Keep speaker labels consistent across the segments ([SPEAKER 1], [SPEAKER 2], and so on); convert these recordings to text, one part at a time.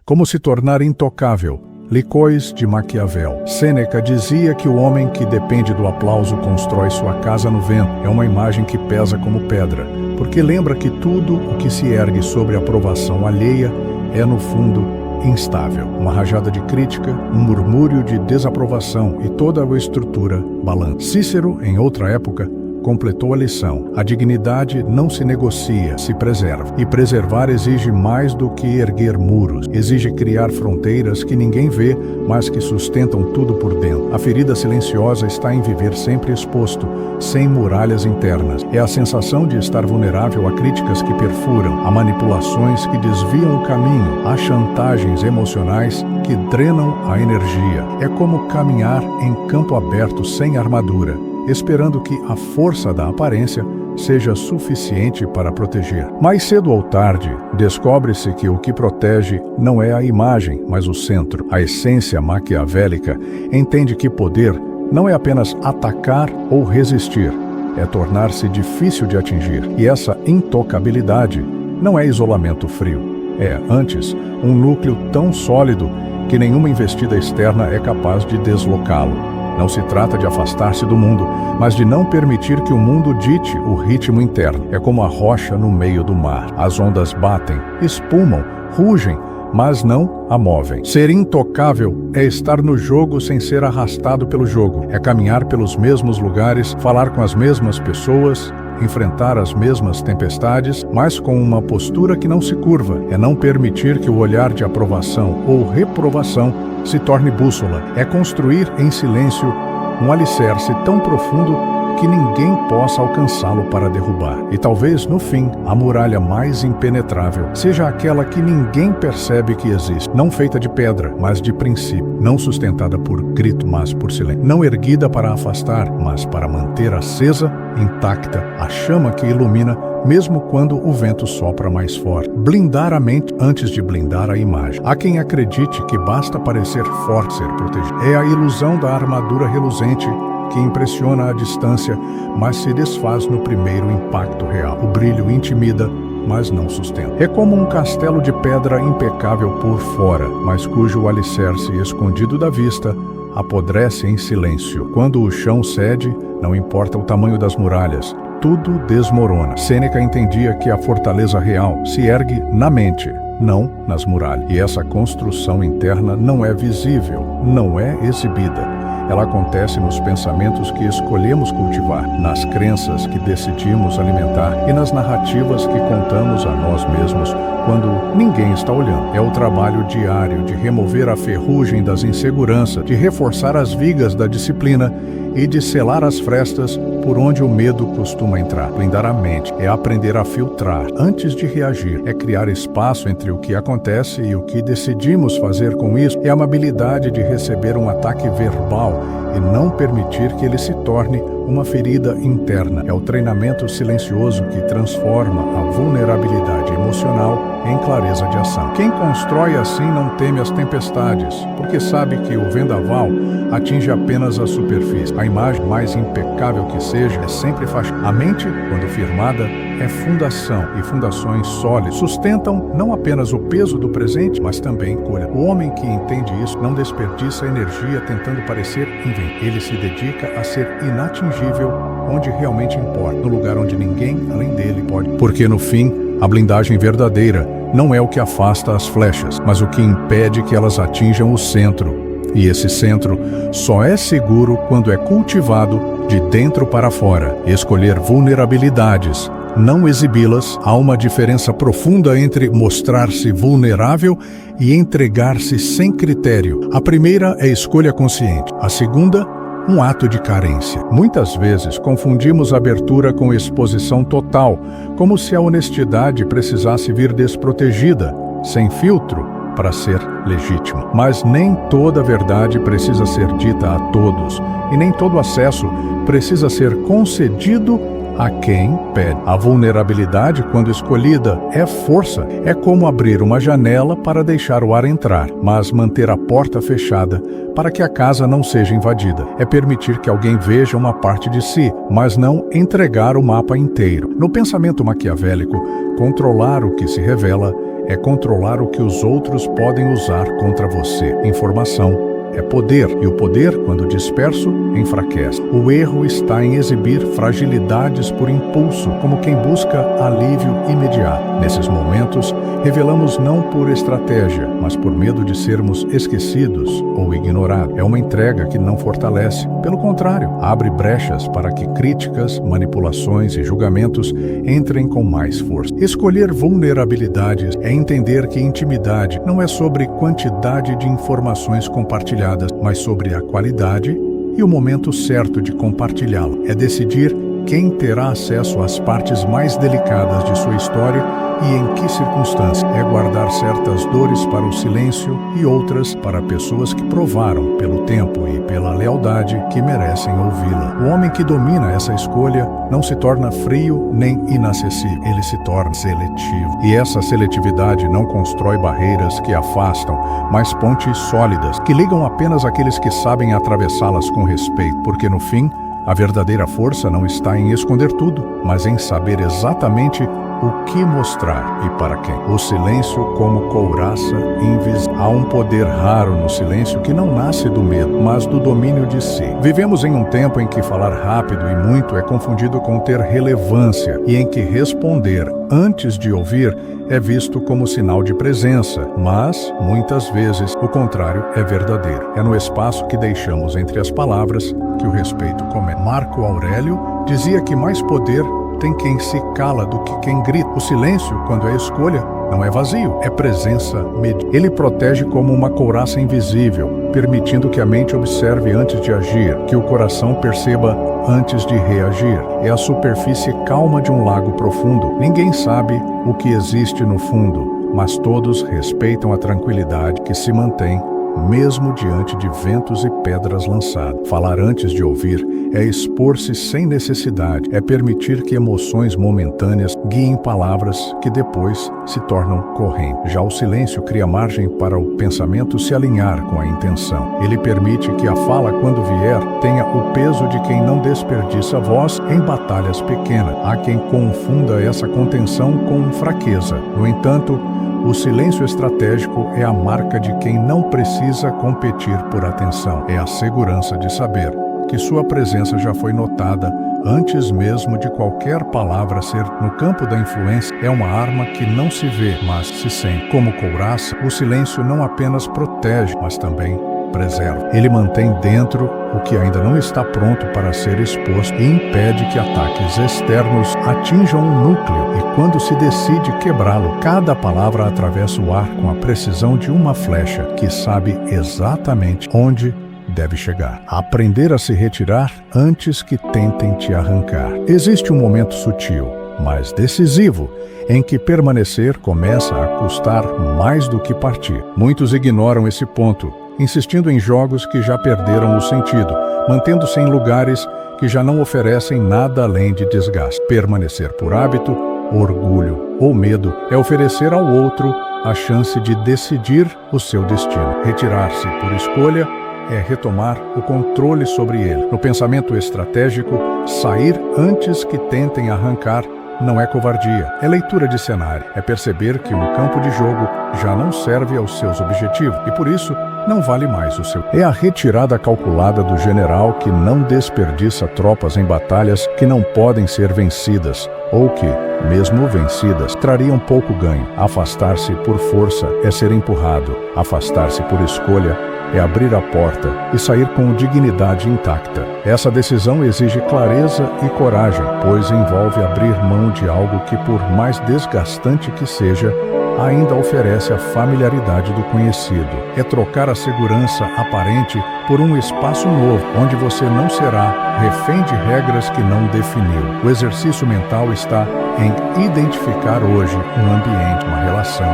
[SPEAKER 1] Como se tornar intocável. Licóis de Maquiavel. Sêneca dizia que o homem que depende do aplauso constrói sua casa no vento. É uma imagem que pesa como pedra, porque lembra que tudo o que se ergue sobre a aprovação alheia é, no fundo, instável. Uma rajada de crítica, um murmúrio de desaprovação e toda a estrutura balança. Cícero, em outra época, completou a lição. A dignidade não se negocia, se preserva. E preservar exige mais do que erguer muros. Exige criar fronteiras que ninguém vê, mas que sustentam tudo por dentro. A ferida silenciosa está em viver sempre exposto, sem muralhas internas. É a sensação de estar vulnerável a críticas que perfuram, a manipulações que desviam o caminho, a chantagens emocionais que drenam a energia. É como caminhar em campo aberto sem armadura, esperando que a força da aparência seja suficiente para proteger. Mais cedo ou tarde, descobre-se que o que protege não é a imagem, mas o centro. A essência maquiavélica entende que poder não é apenas atacar ou resistir, é tornar-se difícil de atingir. E essa intocabilidade não é isolamento frio. É, antes, um núcleo tão sólido que nenhuma investida externa é capaz de deslocá-lo. Não se trata de afastar-se do mundo, mas de não permitir que o mundo dite o ritmo interno. É como a rocha no meio do mar. As ondas batem, espumam, rugem, mas não a movem. Ser intocável é estar no jogo sem ser arrastado pelo jogo. É caminhar pelos mesmos lugares, falar com as mesmas pessoas, enfrentar as mesmas tempestades, mas com uma postura que não se curva. É não permitir que o olhar de aprovação ou reprovação se torne bússola. É construir em silêncio um alicerce tão profundo que ninguém possa alcançá-lo para derrubar. E talvez, no fim, a muralha mais impenetrável seja aquela que ninguém percebe que existe, não feita de pedra, mas de princípio, não sustentada por grito, mas por silêncio, não erguida para afastar, mas para manter acesa, intacta, a chama que ilumina, mesmo quando o vento sopra mais forte. Blindar a mente antes de blindar a imagem. Há quem acredite que basta parecer forte ser protegido. É a ilusão da armadura reluzente que impressiona à distância, mas se desfaz no primeiro impacto real. O brilho intimida, mas não sustenta. É como um castelo de pedra impecável por fora, mas cujo alicerce escondido da vista apodrece em silêncio. Quando o chão cede, não importa o tamanho das muralhas, tudo desmorona. Sêneca entendia que a fortaleza real se ergue na mente, não nas muralhas. E essa construção interna não é visível, não é exibida. Ela acontece nos pensamentos que escolhemos cultivar, nas crenças que decidimos alimentar e nas narrativas que contamos a nós mesmos quando ninguém está olhando. É o trabalho diário de remover a ferrugem das inseguranças, de reforçar as vigas da disciplina e de selar as frestas por onde o medo costuma entrar. Blindar a mente é aprender a filtrar antes de reagir, é criar espaço entre o que acontece e o que decidimos fazer com isso, é a amabilidade de receber um ataque verbal e não permitir que ele se torne uma ferida interna. É o treinamento silencioso que transforma a vulnerabilidade emocional em clareza de ação. Quem constrói assim não teme as tempestades, porque sabe que o vendaval atinge apenas a superfície. A imagem, mais impecável que seja, é sempre fachada. A mente, quando firmada, é fundação, e fundações sólidas sustentam não apenas o peso do presente, mas também cura. O homem que entende isso não desperdiça energia tentando parecer inventado. Ele se dedica a ser inatingível onde realmente importa, no lugar onde ninguém além dele pode. Porque no fim, a blindagem verdadeira não é o que afasta as flechas, mas o que impede que elas atinjam o centro. E esse centro só é seguro quando é cultivado de dentro para fora. Escolher vulnerabilidades, não exibi-las. Há uma diferença profunda entre mostrar-se vulnerável e entregar-se sem critério. A primeira é escolha consciente. A segunda, um ato de carência. Muitas vezes confundimos abertura com exposição total, como se a honestidade precisasse vir desprotegida, sem filtro, para ser legítima. Mas nem toda verdade precisa ser dita a todos, e nem todo acesso precisa ser concedido a quem pede. A vulnerabilidade, quando escolhida, é força. É como abrir uma janela para deixar o ar entrar, mas manter a porta fechada para que a casa não seja invadida. É permitir que alguém veja uma parte de si, mas não entregar o mapa inteiro. No pensamento maquiavélico, controlar o que se revela é controlar o que os outros podem usar contra você. Informação é poder, e o poder, quando disperso, enfraquece. O erro está em exibir fragilidades por impulso, como quem busca alívio imediato. Nesses momentos, revelamos não por estratégia, mas por medo de sermos esquecidos ou ignorados. É uma entrega que não fortalece. Pelo contrário, abre brechas para que críticas, manipulações e julgamentos entrem com mais força. Escolher vulnerabilidades é entender que intimidade não é sobre quantidade de informações compartilhadas, mas sobre a qualidade e o momento certo de compartilhá-la. É decidir quem terá acesso às partes mais delicadas de sua história e em que circunstância. É guardar certas dores para o silêncio e outras para pessoas que provaram pelo tempo e pela lealdade que merecem ouvi-la. O homem que domina essa escolha não se torna frio nem inacessível, ele se torna seletivo. E essa seletividade não constrói barreiras que afastam, mas pontes sólidas que ligam apenas aqueles que sabem atravessá-las com respeito, porque no fim, a verdadeira força não está em esconder tudo, mas em saber exatamente o que mostrar e para quem. O silêncio como couraça invisível. Há um poder raro no silêncio que não nasce do medo, mas do domínio de si. Vivemos em um tempo em que falar rápido e muito é confundido com ter relevância e em que responder antes de ouvir é visto como sinal de presença, mas, muitas vezes, o contrário é verdadeiro. É no espaço que deixamos entre as palavras que o respeito começa. Marco Aurélio dizia que mais poder tem quem se cala do que quem grita. O silêncio, quando é escolha, não é vazio, é presença medida. Ele protege como uma couraça invisível, permitindo que a mente observe antes de agir, que o coração perceba antes de reagir. É a superfície calma de um lago profundo. Ninguém sabe o que existe no fundo, mas todos respeitam a tranquilidade que se mantém mesmo diante de ventos e pedras lançadas. Falar antes de ouvir é expor-se sem necessidade, é permitir que emoções momentâneas guiem palavras que depois se tornam correntes. Já o silêncio cria margem para o pensamento se alinhar com a intenção. Ele permite que a fala, quando vier, tenha o peso de quem não desperdiça voz em batalhas pequenas. Há quem confunda essa contenção com fraqueza. No entanto, o silêncio estratégico é a marca de quem não precisa competir por atenção. É a segurança de saber que sua presença já foi notada antes mesmo de qualquer palavra ser. No campo da influência, é uma arma que não se vê, mas se sente. Como couraça, o silêncio não apenas protege, mas também preserva. Ele mantém dentro o que ainda não está pronto para ser exposto e impede que ataques externos atinjam o núcleo, e quando se decide quebrá-lo, cada palavra atravessa o ar com a precisão de uma flecha que sabe exatamente onde deve chegar. Aprender a se retirar antes que tentem te arrancar. Existe um momento sutil, mas decisivo, em que permanecer começa a custar mais do que partir. Muitos ignoram esse ponto, insistindo em jogos que já perderam o sentido, mantendo-se em lugares que já não oferecem nada além de desgaste. Permanecer por hábito, orgulho ou medo é oferecer ao outro a chance de decidir o seu destino. Retirar-se por escolha é retomar o controle sobre ele. No pensamento estratégico, sair antes que tentem arrancar não é covardia, é leitura de cenário. É perceber que um campo de jogo já não serve aos seus objetivos e, por isso, não vale mais o seu. É a retirada calculada do general que não desperdiça tropas em batalhas que não podem ser vencidas ou que, mesmo vencidas, trariam pouco ganho. Afastar-se por força é ser empurrado. Afastar-se por escolha é abrir a porta e sair com dignidade intacta. Essa decisão exige clareza e coragem, pois envolve abrir mão de algo que, por mais desgastante que seja, ainda oferece a familiaridade do conhecido. É trocar a segurança aparente por um espaço novo, onde você não será refém de regras que não definiu. O exercício mental está em identificar hoje um ambiente, uma relação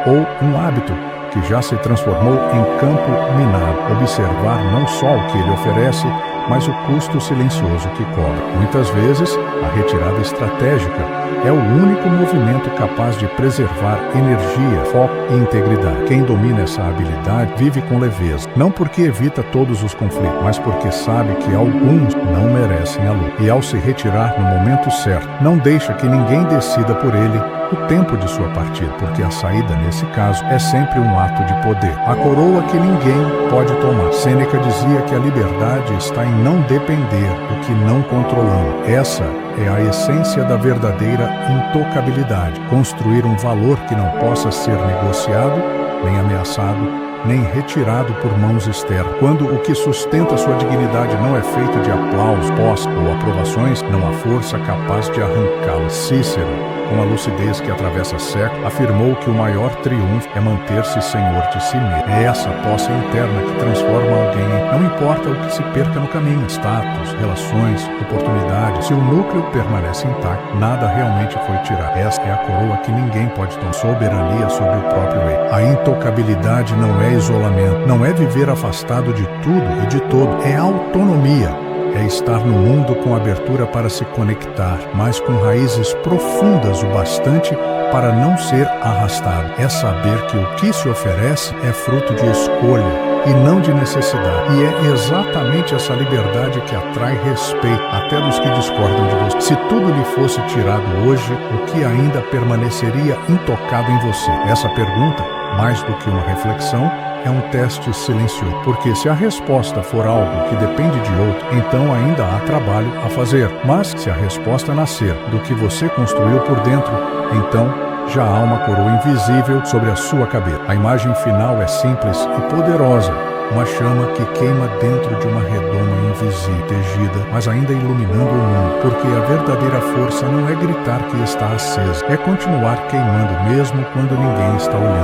[SPEAKER 1] ou um hábito que já se transformou em campo minado. Observar não só o que ele oferece, mas o custo silencioso que cobra. Muitas vezes, a retirada estratégica é o único movimento capaz de preservar energia, foco e integridade. Quem domina essa habilidade vive com leveza, não porque evita todos os conflitos, mas porque sabe que alguns não merecem a luta. E ao se retirar no momento certo, não deixa que ninguém decida por ele o tempo de sua partida, porque a saída, nesse caso, é sempre um ato de poder. A coroa que ninguém pode tomar. Sêneca dizia que a liberdade está em não depender do que não controlamos. Essa é a essência da verdadeira intocabilidade. Construir um valor que não possa ser negociado, nem ameaçado, nem retirado por mãos externas. Quando o que sustenta sua dignidade não é feito de aplausos, postos ou aprovações, não há força capaz de arrancá-lo. Cícero, com a lucidez que atravessa séculos, afirmou que o maior triunfo é manter-se senhor de si mesmo. É essa posse interna que transforma alguém em não importa o que se perca no caminho, status, relações, oportunidades. Se o núcleo permanece intacto, nada realmente foi tirado. Esta é a coroa que ninguém pode tomar. Soberania sobre o próprio eu. A intocabilidade não é isolamento, não é viver afastado de tudo e de todo, é autonomia. É estar no mundo com abertura para se conectar, mas com raízes profundas o bastante para não ser arrastado. É saber que o que se oferece é fruto de escolha e não de necessidade. E é exatamente essa liberdade que atrai respeito até dos que discordam de você. Se tudo lhe fosse tirado hoje, o que ainda permaneceria intocado em você? Essa pergunta, mais do que uma reflexão, é um teste silencioso, porque se a resposta for algo que depende de outro, então ainda há trabalho a fazer. Mas se a resposta nascer do que você construiu por dentro, então já há uma coroa invisível sobre a sua cabeça. A imagem final é simples e poderosa, uma chama que queima dentro de uma redoma invisível, tejida, mas ainda iluminando o mundo, porque a verdadeira força não é gritar que está acesa, é continuar queimando mesmo quando ninguém está olhando.